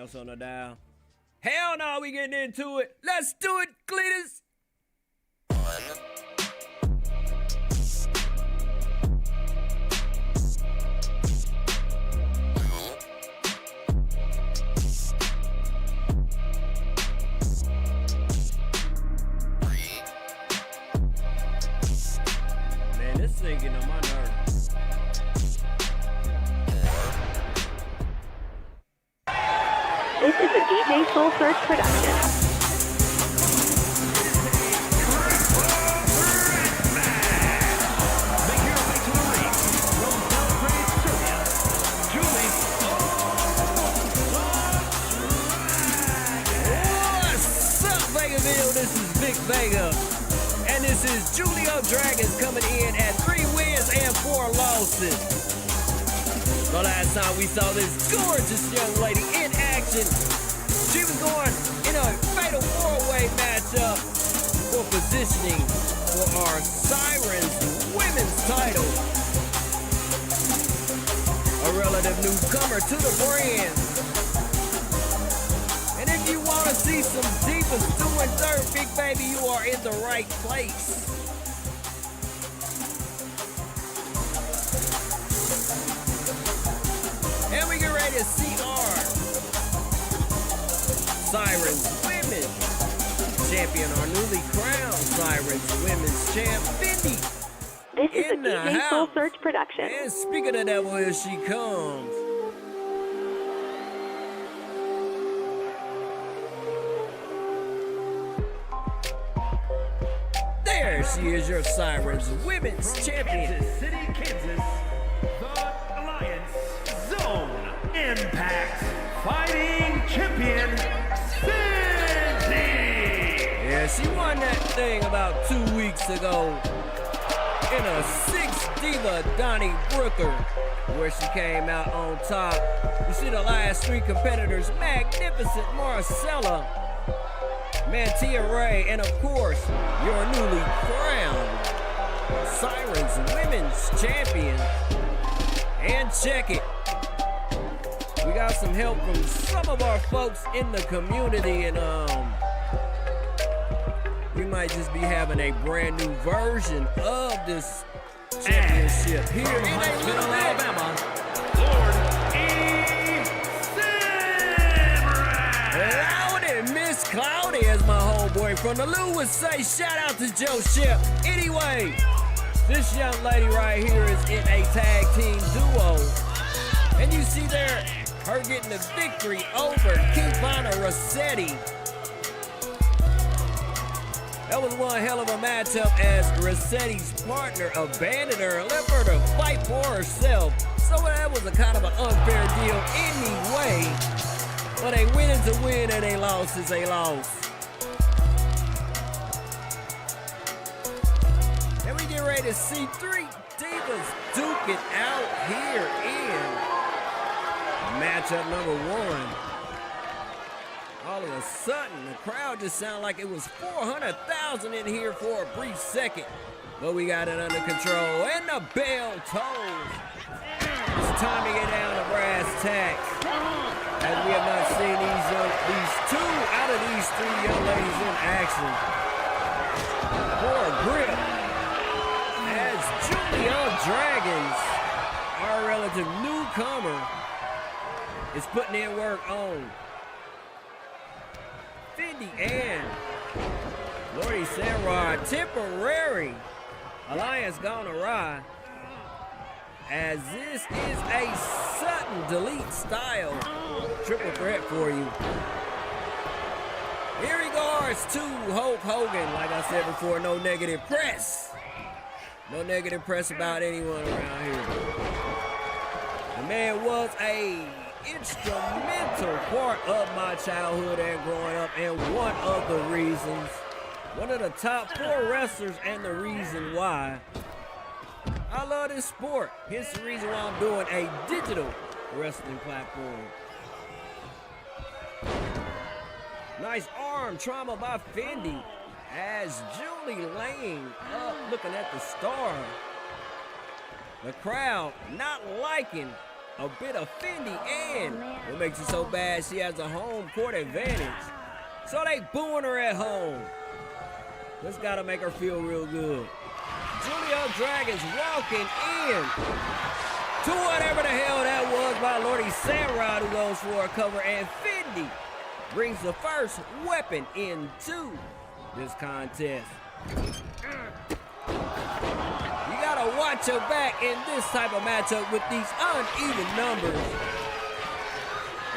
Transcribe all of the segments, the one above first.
else on the dial? Hell no, we getting into it. Let's do it, Cletus. Man, this thing getting on my nerves. This is a DJ Soul Search production. Make your way to the ring from Belgrade, Serbia, Julie. What's up, Vegaville? This is Vic Vega. And this is Julio Dragons coming in at 3 wins and 4 losses. The last time we saw this gorgeous young lady in action, she was going in a fatal 4-way matchup for positioning for our Sirens women's title. A relative newcomer to the brand. And if you want to see some divas doing dirt, big baby, you are in the right place. And we get ready to see our Sirens Women champion, our newly crowned Sirens Women's champ, Fendi. This is a In the DJ Soul house. Search production. And speaking of the devil, here she comes. There she is, your Sirens Women's champion. Kansas City, Kansas, the Alliance Zone Impact Fighting Champion, Fendi. Yeah, she won that thing about 2 weeks ago in a 6-diva Donnie Brooker, where she came out on top. You see the last 3 competitors: Magnificent Marcella, Mantia Ray, and of course, your newly crowned Sirens Women's Champion. And check it. We got some help from some of our folks in the community, and we might just be having a brand new version of this championship here in Huntsville, Alabama. Lord E. Simran. Cloudy, Miss Cloudy, as my homeboy from the Lou would say. Shout out to Joe Shep. Anyway, this young lady right here is in a tag team duo. And you see there, her getting the victory over Kivana Rossetti. That was one hell of a matchup, as Rossetti's partner abandoned her and left her to fight for herself. So that was a kind of an unfair deal anyway. But a win is a win and a loss is a loss. And we get ready to see 3 divas duke it out here in matchup number 1. All of a sudden, the crowd just sounded like it was 400,000 in here for a brief second. But we got it under control, and the bell tolls. It's time to get down to brass tacks. As we have not seen these 2 out of these 3 young ladies in action. For a grip, as Julia Dragons, our relative newcomer, is putting in work on Fendi and Lordy Samurai. Temporary alliance gone awry, as this is a sudden delete style triple threat for you. Here he goes to Hulk Hogan. Like I said before, no negative press. No negative press about anyone around here. The man was a instrumental part of my childhood and growing up, and one of the reasons, one of the top 4 wrestlers, and the reason why I love this sport. Here's the reason why I'm doing a digital wrestling platform. Nice arm trauma by Fendi, as Julie laying up, looking at the star. The crowd not liking a bit of Fendi, and what makes it so bad, she has a home court advantage. So they booing her at home. This gotta make her feel real good. Julia Dragons walking in to whatever the hell that was by Lordy Samrod, who goes for a cover, and Fendi brings the first weapon into this contest. You gotta watch your back in this type of matchup with these uneven numbers,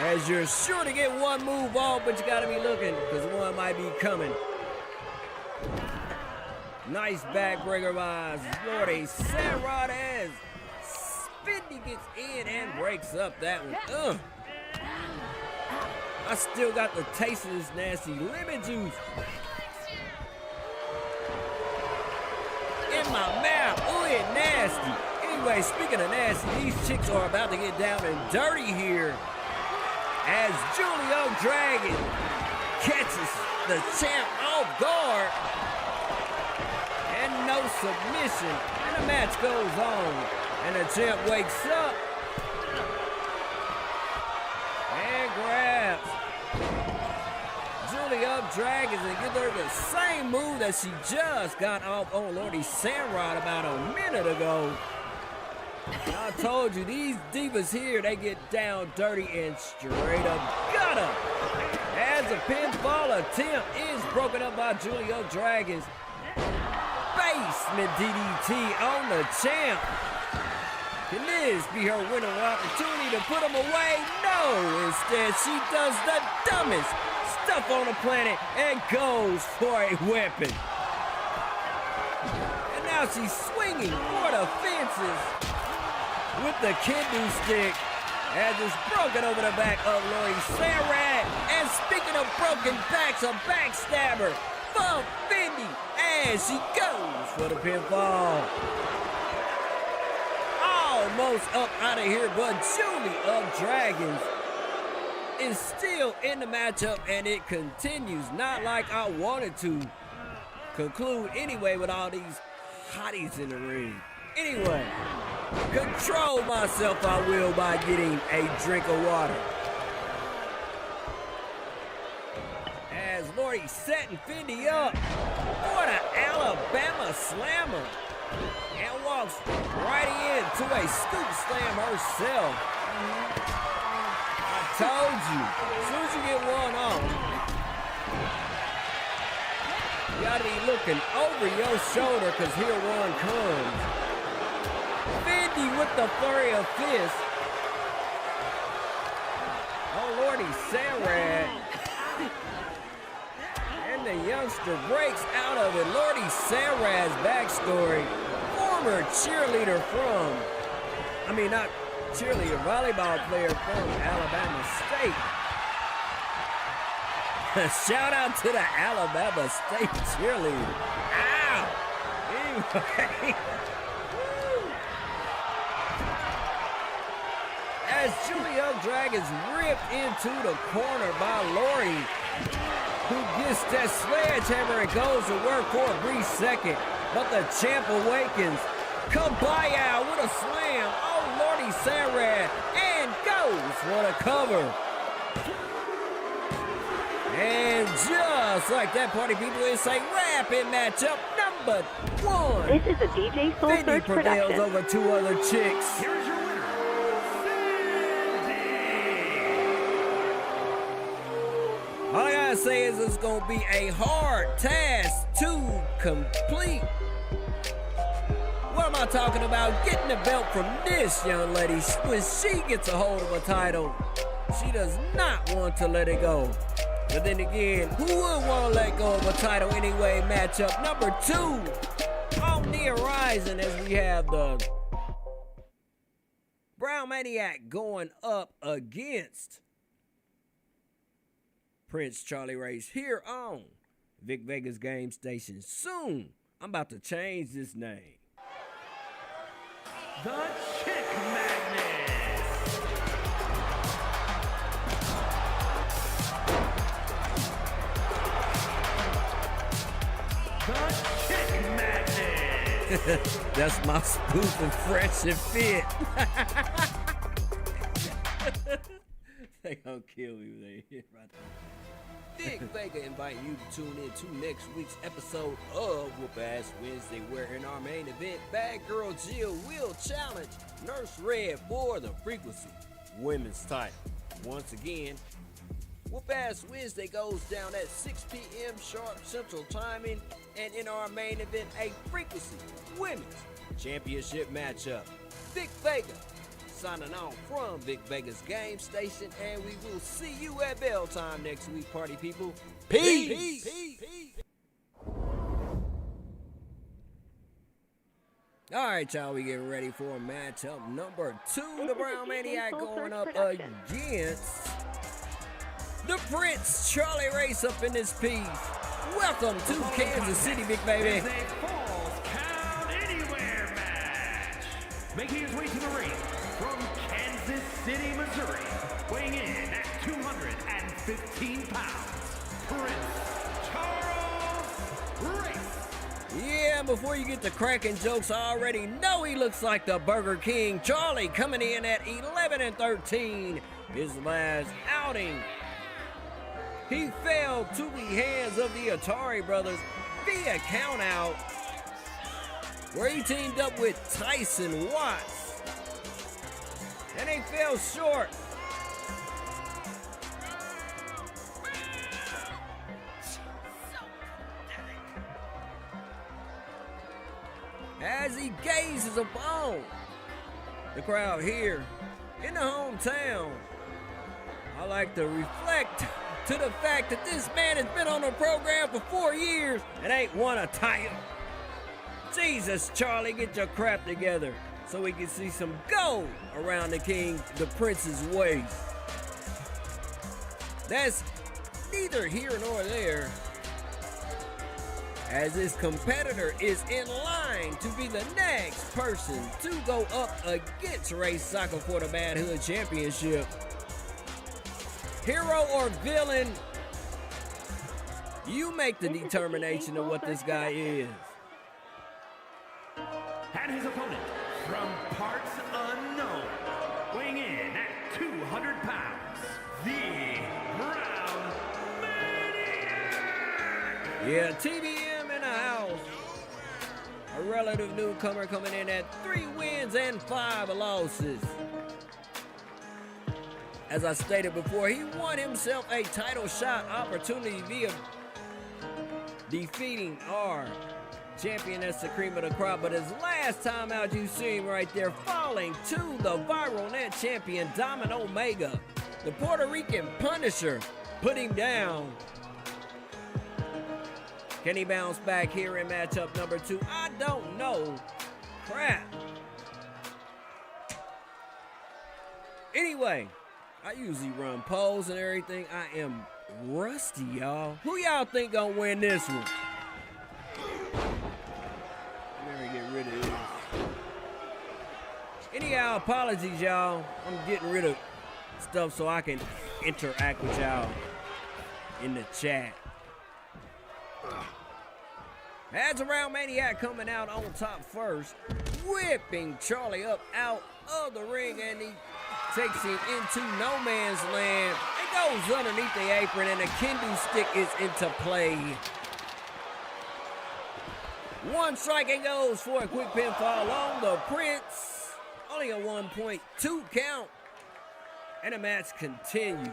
as you're sure to get one move off, but you gotta be looking because one might be coming. Nice backbreaker by Lordy Samrod as Fendi gets in and breaks up that one. I still got the taste of this nasty lemon juice in my mouth. Ooh, it's nasty. Anyway, speaking of nasty, these chicks are about to get down and dirty here as Julio Dragon catches the champ off guard, and no submission, and the match goes on, and the champ wakes up and grabs Julie up Dragons and gives her the same move that she just got off on Lordy Samrod about a minute ago. I told you, these divas here, they get down dirty and straight up gutter. As a pinfall attempt is broken up by Julio Dragons. Basement DDT on the champ. Can this be her winning opportunity to put him away? No, instead she does the dumbest stuff on the planet and goes for a weapon. And now she's swinging for the fences with the kendo stick as it's broken over the back of Lordy Samrod. And speaking of broken backs, a backstabber from Fendi as she goes for the pinfall. Almost up out of here, but Julie of Dragons is still in the matchup, and it continues, not like I wanted to conclude anyway with all these hotties in the ring. Anyway, control myself I will by getting a drink of water. As Lordy setting Fendi up for the Alabama Slammer and walks right into a scoop slam herself. I told you, as soon as you get one off, you gotta be looking over your shoulder because here one comes. Fendi with the flurry of fists. Oh, Lordy Samrod. And the youngster breaks out of it. Lordy Samrod's backstory. Former cheerleader from, not cheerleader, volleyball player from Alabama State. Shout out to the Alabama State cheerleader. Ow! Anyway. As Julia Dragons ripped into the corner by Lordy, who gets that sledgehammer and goes to work for a brief second. But the champ awakens. Kabaya with a slam on Lordy Samrod and goes for the cover. And just like that, party people, it's a rapid matchup number one. This is a DJ Soul Fendi Search prevails production. over two other chicks. Here's your winner, Fendi. All I gotta say is it's gonna be a hard task to complete. What am I talking about? Getting the belt from this young lady. When she gets a hold of a title, she does not want to let it go. But then again, who would want to let go of a title anyway? Matchup number two on the horizon as we have the Brown Maniac going up against Prince Charlie Race here on Vic Vegas Game Station. Soon, I'm about to change this name. The Chick Magnet. The Chick Magnet. That's my spoof of Fresh and Fit. They gonna kill me when they hear about that. Big Vega inviting you to tune in to next week's episode of Whoop Ass Wednesday, where in our main event, Bad Girl Jill will challenge Nurse Red for the Frequency Women's title. Once again, Whoop Ass Wednesday goes down at 6 p.m. sharp Central Timing, and in our main event, a Frequency Women's Championship matchup. Big Vega signing off from Big Vega's game station, and we will see you at bell time next week, party people. Peace. All right, y'all, we getting ready for matchup number 2. The Brown Maniac going up against the Prince. Charlie Race up in this piece. Welcome to Kansas City, Big Baby. It's a Falls Count Anywhere match. Making his way to the ring from Kansas City, Missouri, weighing in at 215 pounds, Prince Charles Race. Yeah, before you get to cracking jokes, I already know he looks like the Burger King. Charlie coming in at 11-13, his last outing. He fell to the hands of the Atari Brothers via countout, where he teamed up with Tyson Watts. And they fell short. As he gazes upon the crowd here in the hometown, I like to reflect to the fact that this man has been on the program for 4 years and ain't won a title. Jesus, Charlie, get your crap together so we can see some gold around the Prince's waist. That's neither here nor there, as this competitor is in line to be the next person to go up against Ray Soccer for the Bad Hood Championship. Hero or villain, you make the determination of what this guy is. And his opponent, from parts unknown, weighing in at 200 pounds, the Brown Maniac! Yeah, TBM in the house. A relative newcomer coming in at 3 wins and 5 losses. As I stated before, he won himself a title shot opportunity via defeating our champion, that's the cream of the crop. But his last time out, you see him right there falling to the viral net champion, Diamond Omega. The Puerto Rican Punisher put him down. Can he bounce back here in matchup number 2? I don't know. Crap. Anyway, I usually run polls and everything. I am rusty, y'all. Who y'all think gonna win this one? Let me get rid of this. Anyhow, apologies, y'all. I'm getting rid of stuff so I can interact with y'all in the chat. As a Brown Maniac coming out on top first, whipping Charlie up out of the ring, and he takes him into no man's land. It goes underneath the apron, and the kendo stick is into play. One strike and goes for a quick pinfall on the Prince. Only a 1.2 count, and the match continues.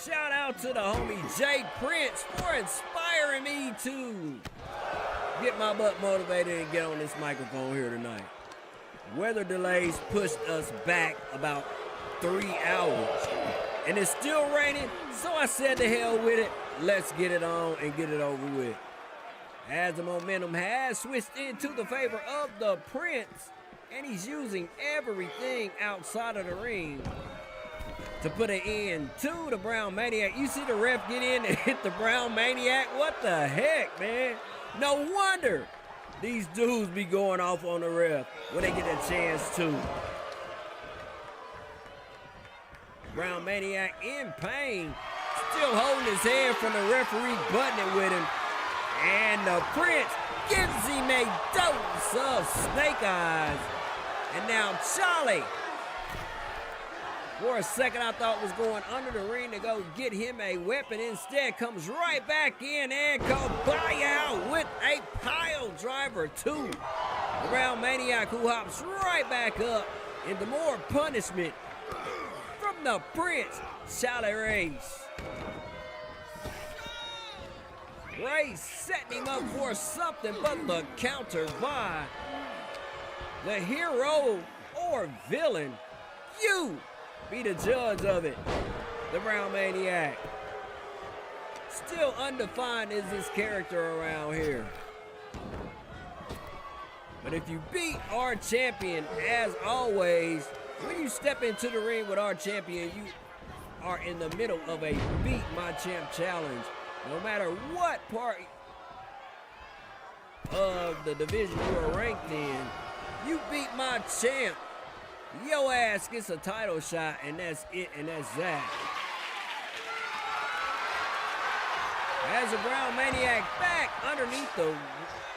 Shout out to the homie Jay Prince for inspiring me to get my butt motivated and get on this microphone here tonight. Weather delays pushed us back about 3 hours, and it's still raining, so I said to hell with it. Let's get it on and get it over with. As the momentum has switched into the favor of the Prince, and he's using everything outside of the ring to put an end to the Brown Maniac. You see the ref get in and hit the Brown Maniac? What the heck, man? No wonder these dudes be going off on the ref when they get a chance to. Brown Maniac in pain, still holding his hand from the referee butting it with him. And the Prince gives him a dose of snake eyes. And now Charlie For a second, I thought was going under the ring to go get him a weapon. Instead, comes right back in and Kabaya with a pile driver too. The Brown Maniac who hops right back up into more punishment from the Prince, Charlie Race. Race setting him up for something, but the counter by the hero or villain. You be the judge of it. The Brown Maniac. Still undefined is his character around here. But if you beat our champion, as always, when you step into the ring with our champion, you are in the middle of a Beat My Champ challenge. No matter what part of the division you are ranked in, you beat my champ, your ass gets a title shot, and that's it, and that's that. As the Brown Maniac back underneath the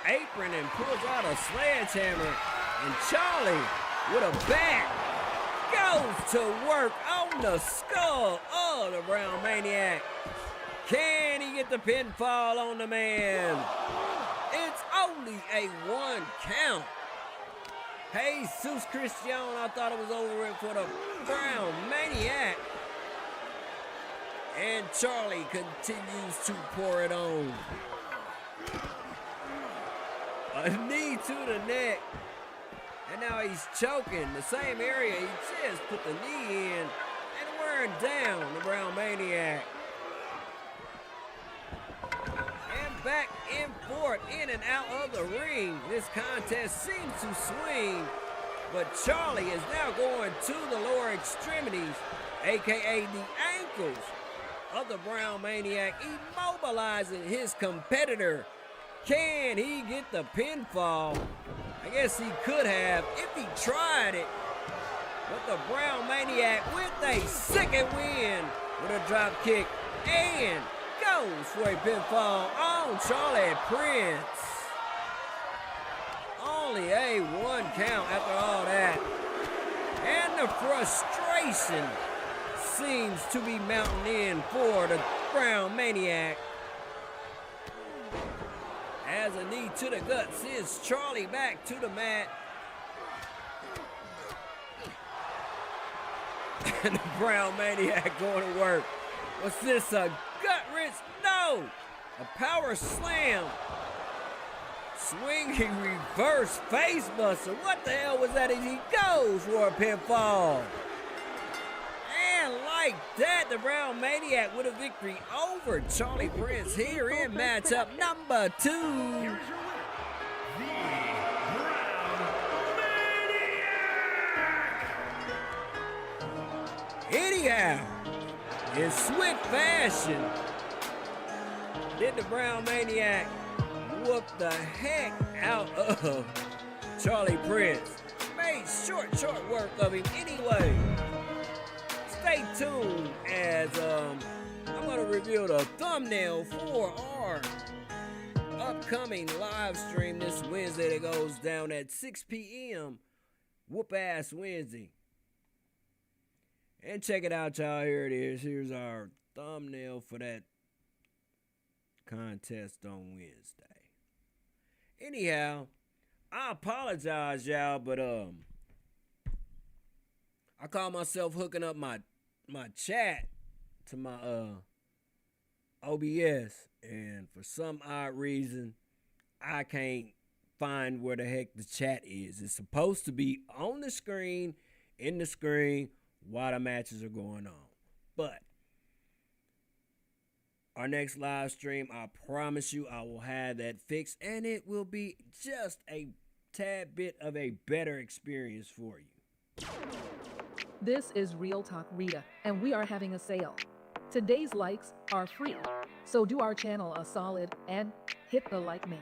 apron and pulls out a sledgehammer, and Charlie with a bat goes to work on the skull of the Brown Maniac. Can he get the pinfall on the man? It's only a 1 count. Jesus Christian, I thought it was over with for the Brown Maniac. And Charlie continues to pour it on. A knee to the neck. And now he's choking the same area he just put the knee in and wearing down the Brown Maniac. And back and forth, in and out of the ring. This contest seems to swing, but Charlie is now going to the lower extremities, aka the ankles of the Brown Maniac, immobilizing his competitor. Can he get the pinfall? I guess he could have if he tried it. But the Brown Maniac with a second win with a drop kick and goes for a pinfall on Charlie Prince. Only a 1 count after all that. And the frustration seems to be mounting in for the Brown Maniac. As a knee to the gut sends Charlie back to the mat. And the Brown Maniac going to work. Was this a gut wrench? No! A power slam. Swinging reverse face buster. What the hell was that? As he goes for a pinfall. And like that, the Brown Maniac with a victory over Charlie Prince here in matchup number 2. Here is your winner, the Brown Maniac! Anyhow, in swift fashion, did the Brown Maniac whoop the heck out of Charlie Prince. Made short work of him anyway. Stay tuned as I'm going to reveal the thumbnail for our upcoming live stream this Wednesday that goes down at 6 p.m. Whoop Ass Wednesday. And check it out, y'all. Here it is. Here's our thumbnail for that contest on Wednesday. Anyhow, I apologize, y'all, but I caught myself hooking up my chat to my OBS, and for some odd reason, I can't find where the heck the chat is. It's supposed to be on the screen, in the screen, while the matches are going on. But our next live stream, I promise you, I will have that fixed, and it will be just a tad bit of a better experience for you. This is Real Talk Rita, and we are having a sale. Today's likes are free, so do our channel a solid and hit the like man.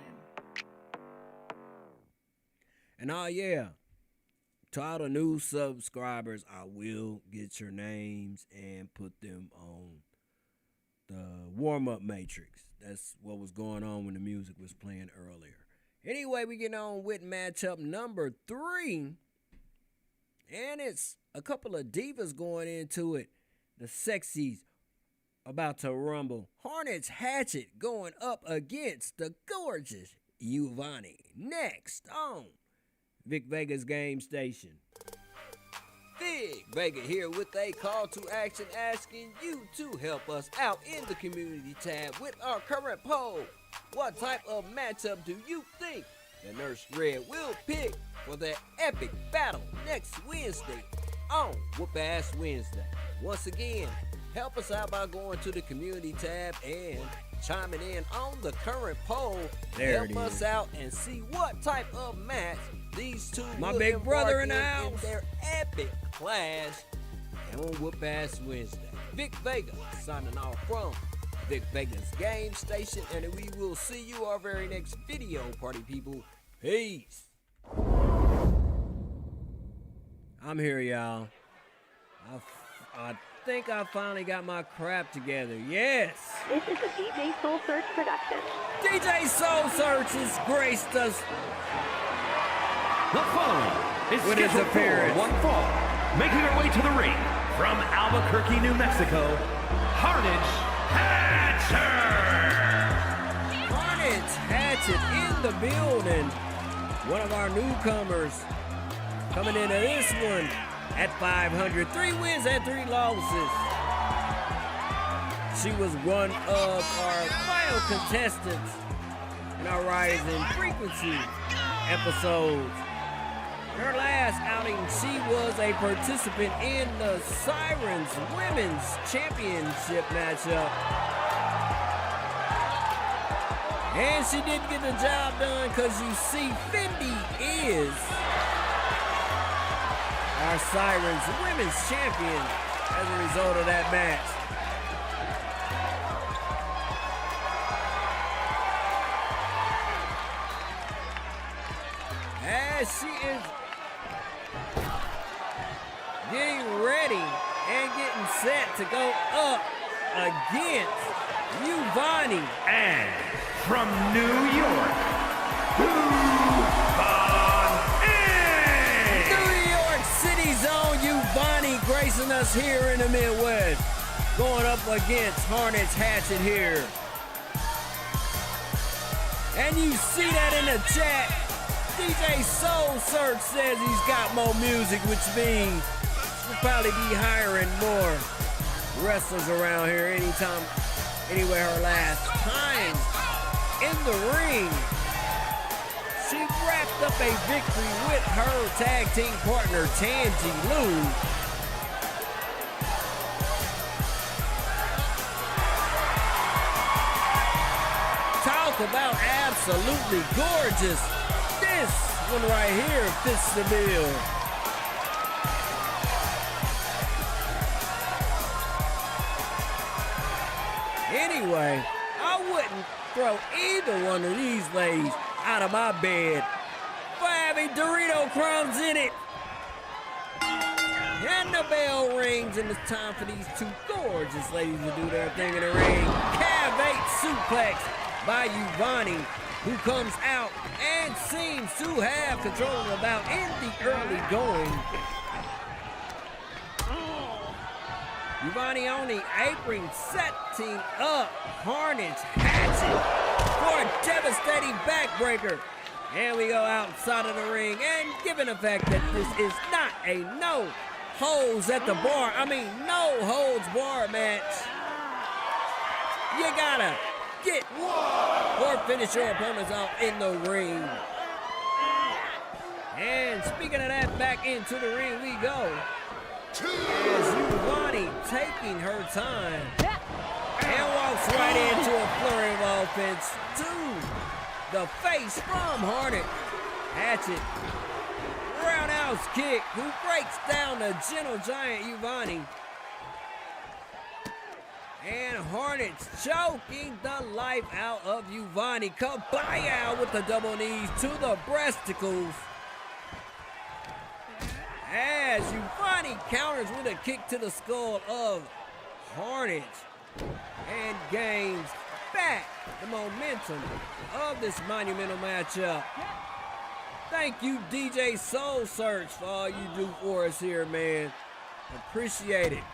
And yeah, to all the new subscribers, I will get your names and put them on the warm-up matrix. That's what was going on when the music was playing earlier. Anyway, we get on with matchup number 3. And it's a couple of divas going into it. The sexies about to rumble. Hornets Hatchet going up against the gorgeous Uvane. Next on Vic Vega's Game Station. Vic Vega here with a call to action asking you to help us out in the community tab with our current poll. What type of matchup do you think the Nurse Red will pick for their epic battle next Wednesday on Whoop Ass Wednesday? Once again, help us out by going to the community tab and chiming in on the current poll. Help us out and see what type of match these two My will big brother in the in house. their epic clash on Whoop Ass Wednesday. Vic Vega signing off from Vic Vega's Game Station, and we will see you our very next video, party people. Peace. I'm here, y'all. I think I finally got my crap together. Yes. This is a DJ Soul Search production. DJ Soul Search has graced us The following is with his scheduled for appearance. one fall. Making her way to the ring from Albuquerque, New Mexico, Harnage Hatcher! Hornets Hatchet in the building. One of our newcomers coming into this one at 500. 3 wins and 3 losses. She was one of our final contestants in our Rising Frequency episodes. Her last outing, she was a participant in the Sirens Women's Championship matchup. And she didn't get the job done because you see, Fendi is our Sirens Women's Champion as a result of that match. As she is getting ready and getting set to go up against Uvane. And from New York, New York City's own Uvane gracing us here in the Midwest. Going up against Hornets Hatchet here. And you see that in the chat. DJ Soul Search says he's got more music, which means we'll probably be hiring more wrestlers around here anytime, anywhere her last time in the ring. She wrapped up a victory with her tag team partner, Tangi Lou. Talk about absolutely gorgeous. This one right here fits the bill. Anyway, I wouldn't throw either one of these ladies out of my bed for having Dorito crumbs in it. And the bell rings, and it's time for these two gorgeous ladies to do their thing in the ring. Calf 8 suplex by Uvane, who comes out and seems to have control of the bout in the early going. Uvane on the apron, setting up Hornets Hatchet for a devastating backbreaker. And we go outside of the ring, and given the fact that this is not a no holds barred match, you gotta get or finish your opponents off in the ring. And speaking of that, back into the ring we go. As Uvane taking her time and walks right into a flurry of offense to the face from Hornet Hatchet. Roundhouse kick, who breaks down the gentle giant Uvane. And Hornets choking the life out of Uvane. Kabaya with the double knees to the breasticles. As Uvane counters with a kick to the skull of Hornets and gains back the momentum of this monumental matchup. Thank you, DJ Soul Search, for all you do for us here, man. Appreciate it.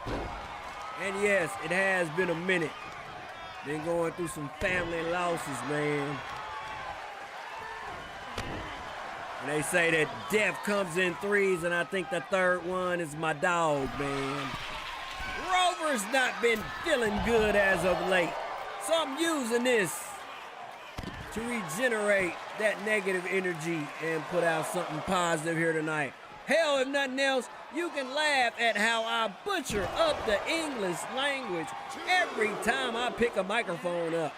And yes, it has been a minute. Been going through some family losses, man. And they say that death comes in threes, and I think the third one is my dog, man. Rover's not been feeling good as of late, so I'm using this to regenerate that negative energy and put out something positive here tonight. Hell, if nothing else, you can laugh at how I butcher up the English language every time I pick a microphone up.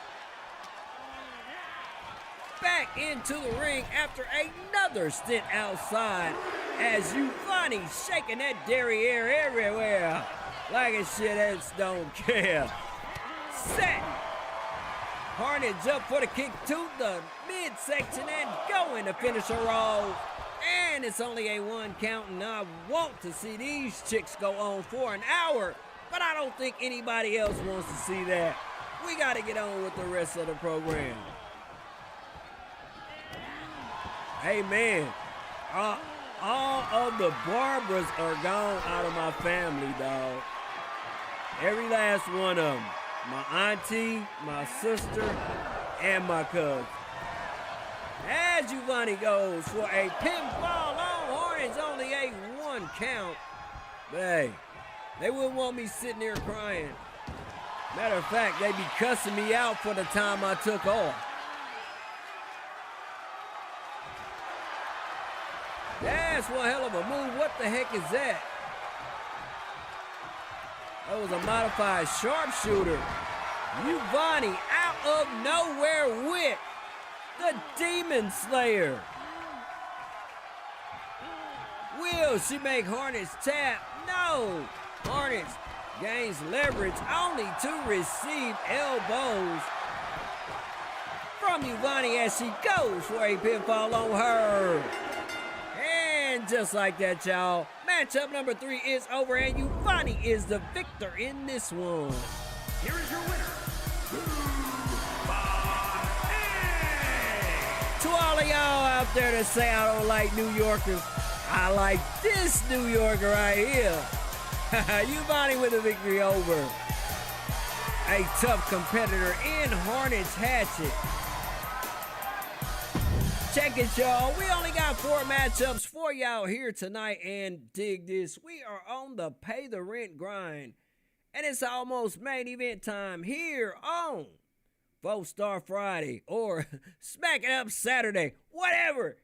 Back into the ring after another stint outside as Uvane shaking that derriere everywhere like a shit ass don't care. Set. Hornet jump for the kick to the midsection and going to finish her off. And it's only a 1 count, and I want to see these chicks go on for an hour, but I don't think anybody else wants to see that. We got to get on with the rest of the program. Hey, man, all of the Barbaras are gone out of my family, dog. Every last one of them. My auntie, my sister, and my cousin. As Uvane goes for a pinfall on Hornets, only a 1 count. But hey, they wouldn't want me sitting here crying. Matter of fact, they'd be cussing me out for the time I took off. That's one hell of a move. What the heck is that? That was a modified sharpshooter. Uvane out of nowhere with the Demon Slayer. Will she make Hornets tap? No. Hornets gains leverage only to receive elbows from Uvane as she goes for a pinfall on her. And just like that, y'all, matchup number 3 is over, and Uvane is the victor in this one. Here is your winner, To all of y'all out there that say I don't like New Yorkers, I like this New Yorker right here. Uvane with a victory over a tough competitor in Hornets Hatchet. Check it, y'all. We only got 4 matchups for y'all here tonight, and dig this. We are on the pay the rent grind, and it's almost main event time here on 4-Star Friday or Smack It Up Saturday, whatever.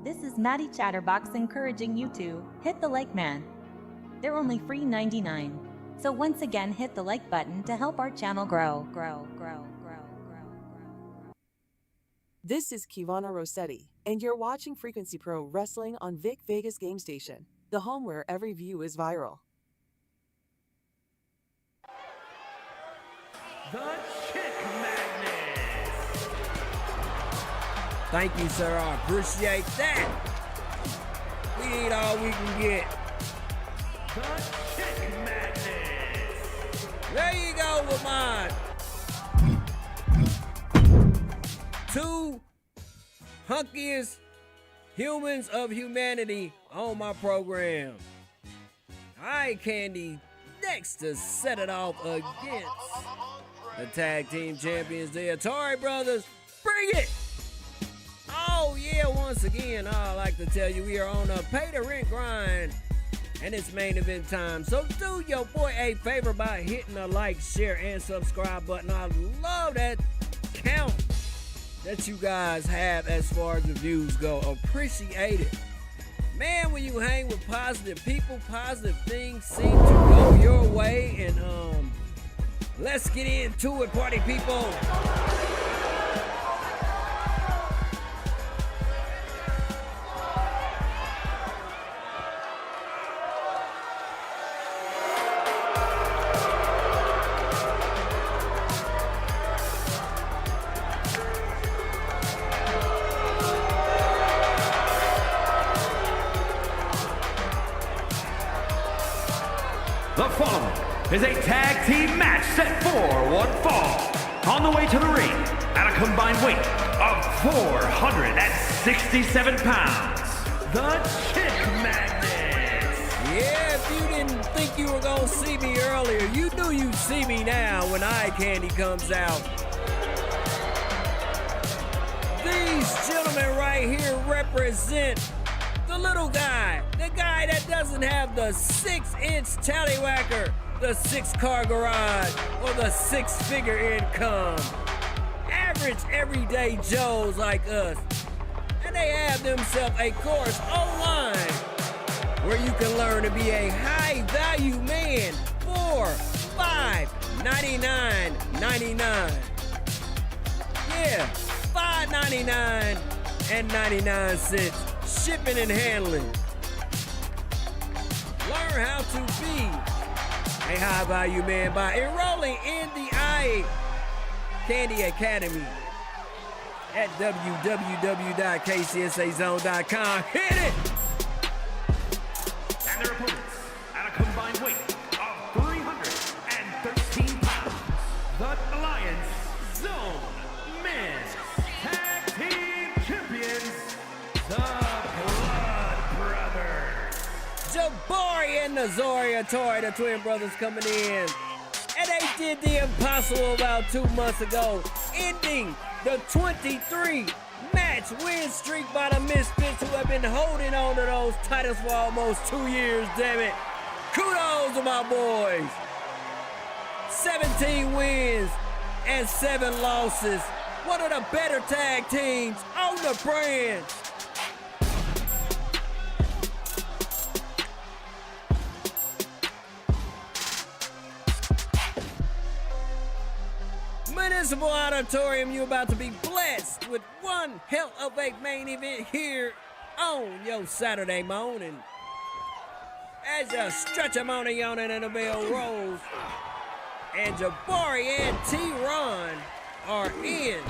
This is Maddie Chatterbox encouraging you to hit the like man. They're only free $99. So once again, hit the like button to help our channel grow. This is Kivana Rossetti, and you're watching Frequency Pro Wrestling on Vic Vegas Game Station, the home where every view is viral. the Chick Madness. Thank you, sir. I appreciate that. We need all we can get. The Chick Madness. There you go with mine. 2 hunkiest humans of humanity on my program. Eye Candy next to set it off against the tag team champions, the Atari Brothers. Bring it! Oh yeah, once again, I like to tell you we are on a pay the rent grind, and it's main event time. So do your boy a favor by hitting the like, share, and subscribe button. I love that count that you guys have as far as the views go. Appreciate it. Man, when you hang with positive people, positive things seem to go your way. And let's get into it, party people. The following is a tag team match set for one fall. On the way to the ring, at a combined weight of 467 pounds, the Chick Magnets. Yeah, if you didn't think you were gonna see me earlier, you knew you'd see me now when eye candy comes out. These gentlemen right here represent the little guy, the guy that doesn't have the 6-inch tallywhacker, the 6-car garage, or the 6-figure income. Average everyday Joes like us. And they have themselves a course online where you can learn to be a high-value man for $5.99.99. Yeah, $5.99 and 99 cents. Shipping and handling. Learn how to be a high-value man by enrolling in the Eye Candy Academy at www.kcsazone.com. Hit it! And their opponents, at a combined weight of 313 pounds, the Alliance Zone Men's Tag Team Champions, the Blood Brothers. Jabari and Auditorium, the twin brothers coming in. And they did the impossible about 2 months ago, ending the 23-match win streak by the Misfits, who have been holding on to those titles for almost 2 years, damn it. Kudos to my boys. 17 wins and 7 losses. One of the better tag teams on the brand. Municipal Auditorium, you're about to be blessed with one hell of a main event here on your Saturday morning. As you stretch 'em on and yawning and the bell rolls, and Jabari and T-Ron are in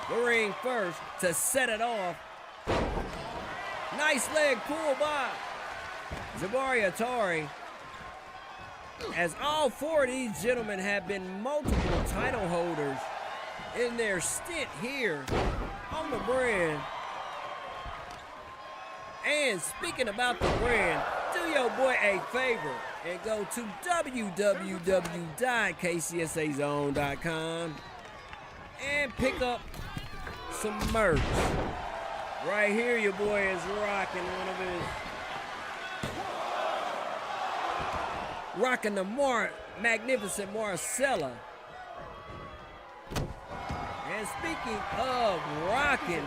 the ring first to set it off. Nice leg pull by Jabari Atari, as all 4 of these gentlemen have been multiple title holders in their stint here on the brand. And speaking about the brand, do your boy a favor and go to www.kcsazone.com and pick up some merch. Right here, your boy is rocking one of his rocking the magnificent Marcella. And speaking of rocking,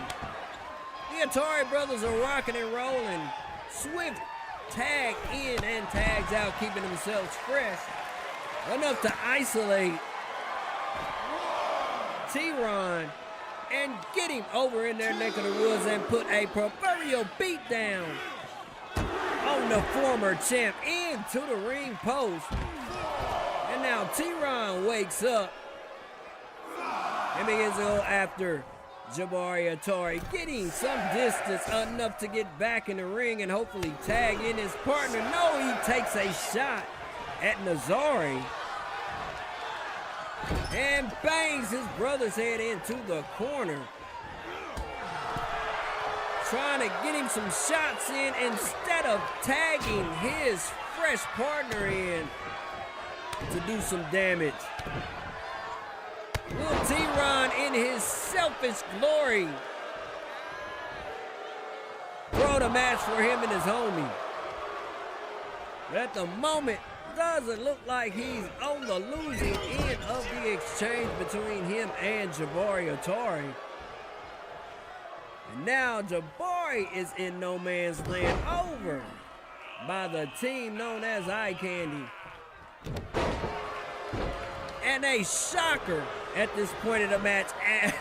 the Atari Brothers are rocking and rolling. Swift tag in and tags out, keeping themselves fresh enough to isolate T-Ron and get him over in their neck of the woods and put a proverbial beat down on the former champ into the ring post. And now T-Ron wakes up and begins to go after Jabari Atari, getting some distance enough to get back in the ring and hopefully tag in his partner. No, he takes a shot at Nazari and bangs his brother's head into the corner, trying to get him some shots in instead of tagging his fresh partner in to do some damage. Will T-Ron, in his selfish glory, throw the match for him and his homie? But at the moment, doesn't look like he's on the losing end of the exchange between him and Jabari Atari. And now Jabari is in no man's land, over by the team known as Eye Candy. And a shocker at this point of the match, as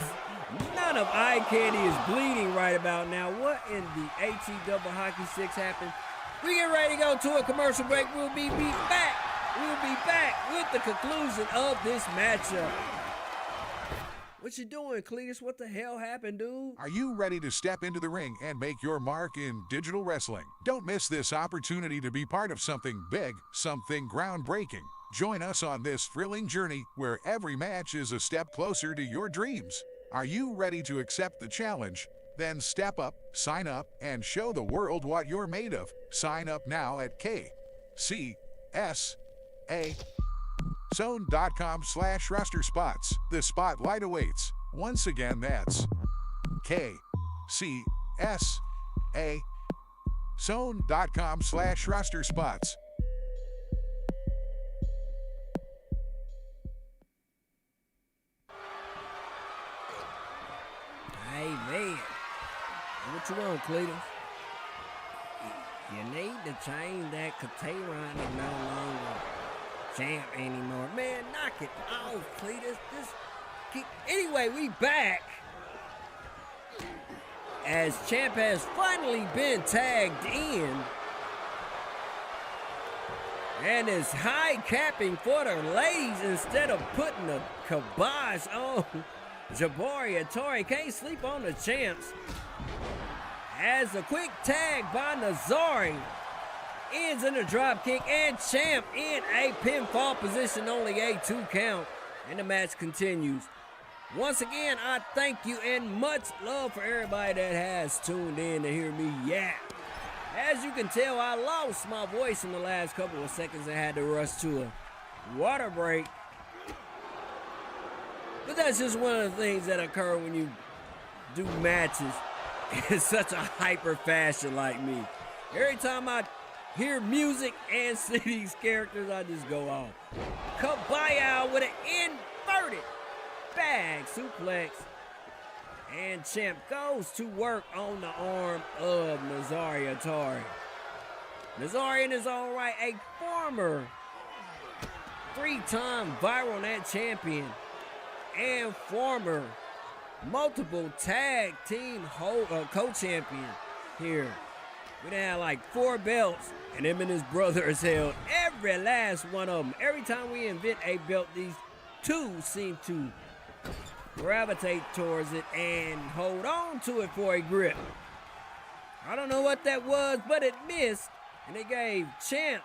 none of Eye Candy is bleeding right about now. What in the HE double hockey 6 happened? We get ready to go to a commercial break. We'll be back. We'll be back with the conclusion of this matchup. What you doing, Cletus? What the hell happened, dude? Are you ready to step into the ring and make your mark in digital wrestling? Don't miss this opportunity to be part of something big, something groundbreaking. Join us on this thrilling journey where every match is a step closer to your dreams. Are you ready to accept the challenge? Then step up, sign up, and show the world what you're made of. Sign up now at kcsa.com/roster spots. The spotlight awaits. Once again, that's kcsa.com/roster spots. Hey, man. What you want, Cletus? You need to change that Auditorium is no longer champ anymore. Man, knock it off, Cletus. Anyway, we back. As champ has finally been tagged in. And is high capping for the ladies instead of putting the kibosh on Auditorium. Can't sleep on the champs. As a quick tag by Nazari ends in a drop kick, and champ in a pinfall position, only a 2 count, and the match continues. Once again, I thank you and much love for everybody that has tuned in to hear me yap. As you can tell, I lost my voice in the last couple of seconds and had to rush to a water break. But that's just one of the things that occur when you do matches in such a hyper fashion like me. Every time I hear music and see these characters, I just go off. Kabaya with an inverted bag suplex. And champ goes to work on the arm of Auditorium. Nazari in his own right, a former 3-time Viral Net champion and former multiple tag team co-champion here. We done had like 4 belts, and him and his brother has held every last one of them. Every time we invent a belt, these two seem to gravitate towards it and hold on to it for a grip. I don't know what that was, but it missed, and it gave champ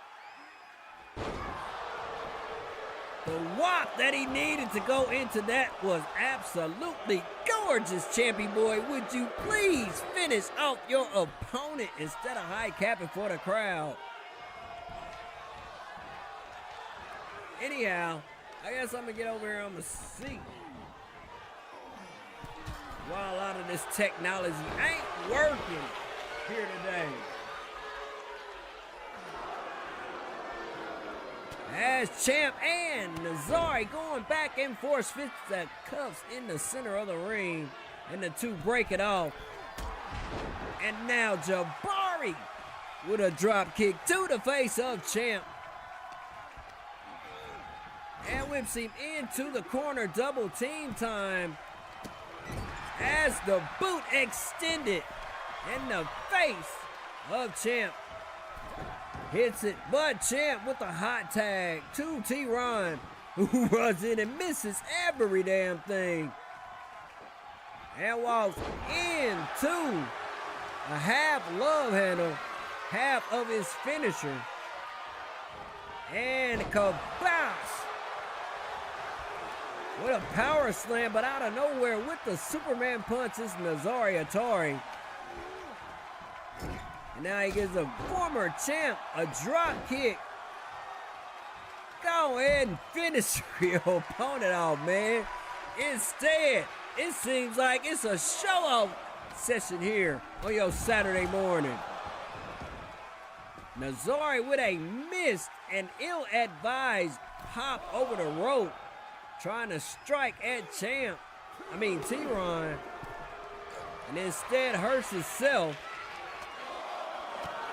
the whop that he needed to go into. That was absolutely gorgeous, Champy boy. Would you please finish off your opponent instead of high capping for the crowd? Anyhow, I guess I'm gonna get over here on the seat. While a lot of this technology ain't working here today. As champ and Nazari going back and forth, fits the cuffs in the center of the ring, and the two break it off. And now Jabari with a drop kick to the face of champ. And whips him into the corner, double team time. As the boot extended in the face of champ. Hits it, but champ with a hot tag to T-Ron, who runs in and misses every damn thing. And walks into a half love handle, half of his finisher. And kabosh! With a power slam, but out of nowhere with the Superman punch is Auditorium. And now he gives a former champ a drop kick. Go ahead and finish your opponent off, man. Instead, it seems like it's a show-off session here on your Saturday morning. Nazari with a missed and ill-advised hop over the rope, trying to strike at T-Ron, and instead hurts himself.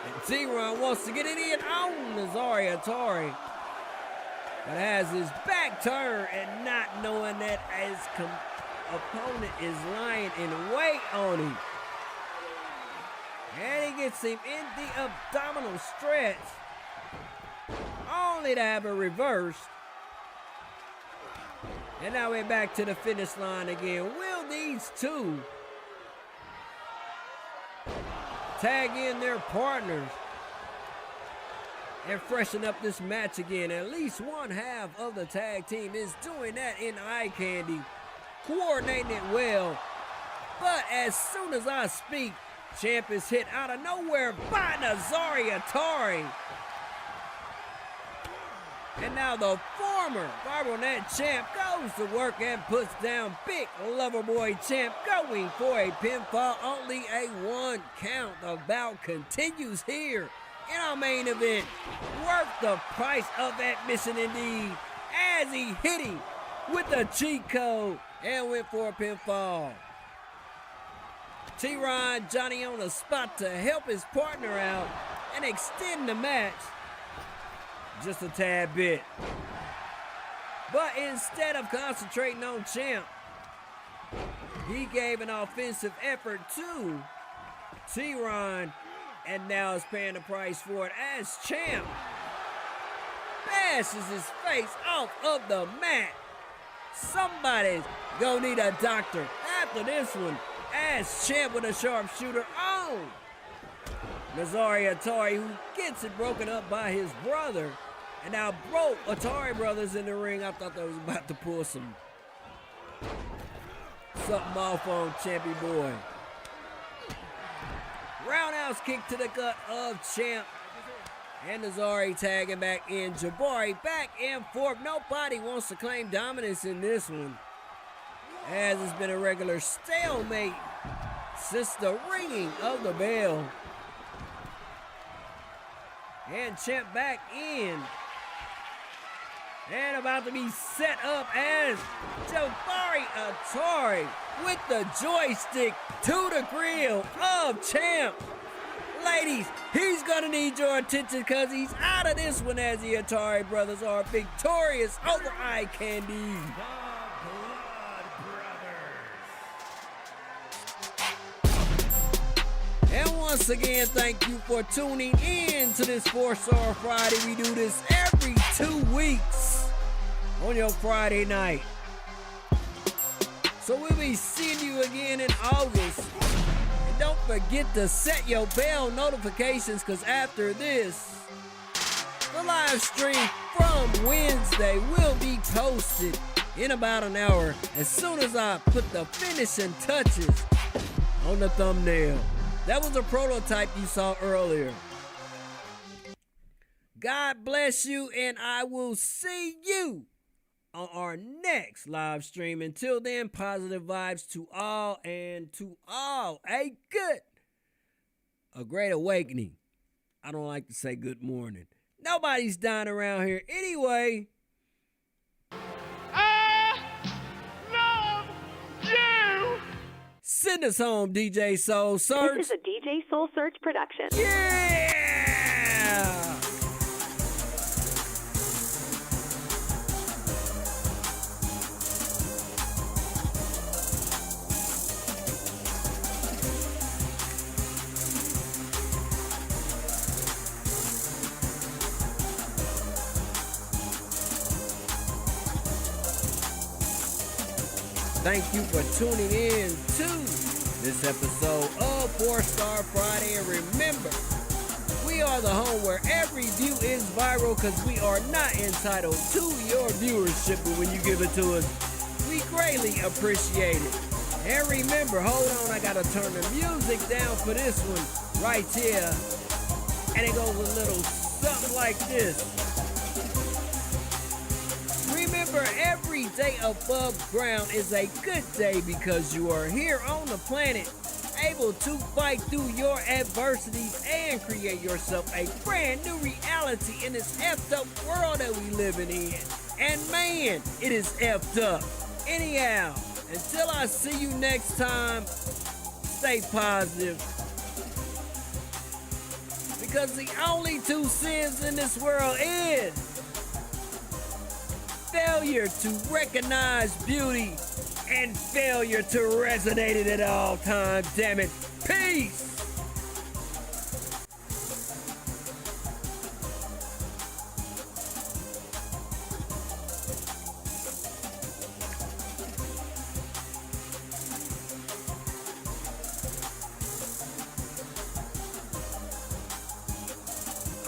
And T-Ron wants to get it in on Auditorium, but has his back turned and not knowing that his opponent is lying in wait on him. And he gets him in the abdominal stretch, only to have it reversed. And now we're back to the finish line again. Will these two tag in their partners and freshen up this match again. At least one half of the tag team is doing that in eye candy, coordinating it well. But as soon as I speak, Champ is hit out of nowhere by Atari. And now the former Viral Net Champ goes to work and puts down Big Loverboy Champ, going for a pinfall. Only a 1 count. The bout continues here in our main event. Worth the price of admission indeed, as he hit him with the cheat code and went for a pinfall. T-Ron Johnny on the spot to help his partner out and extend the match just a tad bit. But instead of concentrating on Champ, he gave an offensive effort to T-Ron, and now is paying the price for it as Champ bashes his face off of the mat. Somebody's gonna need a doctor after this one, as Champ with a sharpshooter on Atari, who gets it broken up by his brother, and now broke Atari Brothers in the ring. I thought they was about to pull something off on Champy Boy. Roundhouse kick to the gut of Champ, and Nazari tagging back in. Jabari back and forth. Nobody wants to claim dominance in this one, as it's been a regular stalemate since the ringing of the bell. And Champ back in, and about to be set up as Jabari Atari with the joystick to the grill of Champ. Ladies, he's gonna need your attention because he's out of this one, as the Atari Brothers are victorious over Eye Candy. And once again, thank you for tuning in to this 4-Star Friday. We do this every 2 weeks on your Friday night. So we'll be seeing you again in August. And don't forget to set your bell notifications, because after this, the live stream from Wednesday will be posted in about an hour, as soon as I put the finishing touches on the thumbnail. That was a prototype you saw earlier. God bless you, and I will see you on our next live stream. Until then, positive vibes to all, and to all a great awakening. I don't like to say good morning. Nobody's dying around here anyway. Send us home, DJ Soul Search. This is a DJ Soul Search production. Yeah! Thank you for tuning in to this episode of 4-Star Friday. And remember, we are the home where every view is viral, because we are not entitled to your viewership, but when you give it to us, we greatly appreciate it. And remember, hold on, I gotta turn the music down for this one right here. And it goes a little something like this. Remember, every day above ground is a good day, because you are here on the planet, able to fight through your adversities and create yourself a brand new reality in this effed up world that we living in. And man, it is effed up. Anyhow, until I see you next time, stay positive. Because the only two sins in this world is failure to recognize beauty and failure to resonate it at all times. Damn it. Peace.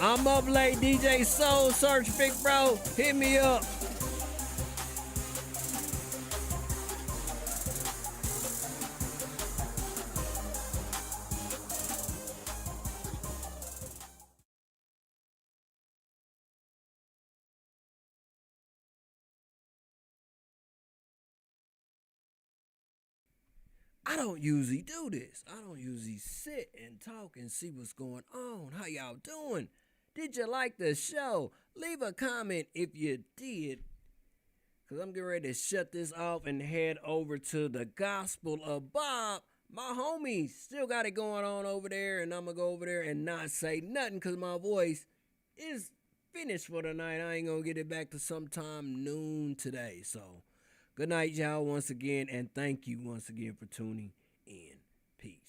I'm up late, DJ Soul Search, big bro. Hit me up. I don't usually do this. I don't usually sit and talk and see what's going on. How y'all doing? Did you like the show? Leave a comment if you did. Because I'm getting ready to shut this off and head over to the Gospel of Bob. My homie still got it going on over there, and I'm going to go over there and not say nothing because my voice is finished for the night. I ain't going to get it back to sometime noon today. So, good night, y'all, once again, and thank you once again for tuning in. Peace.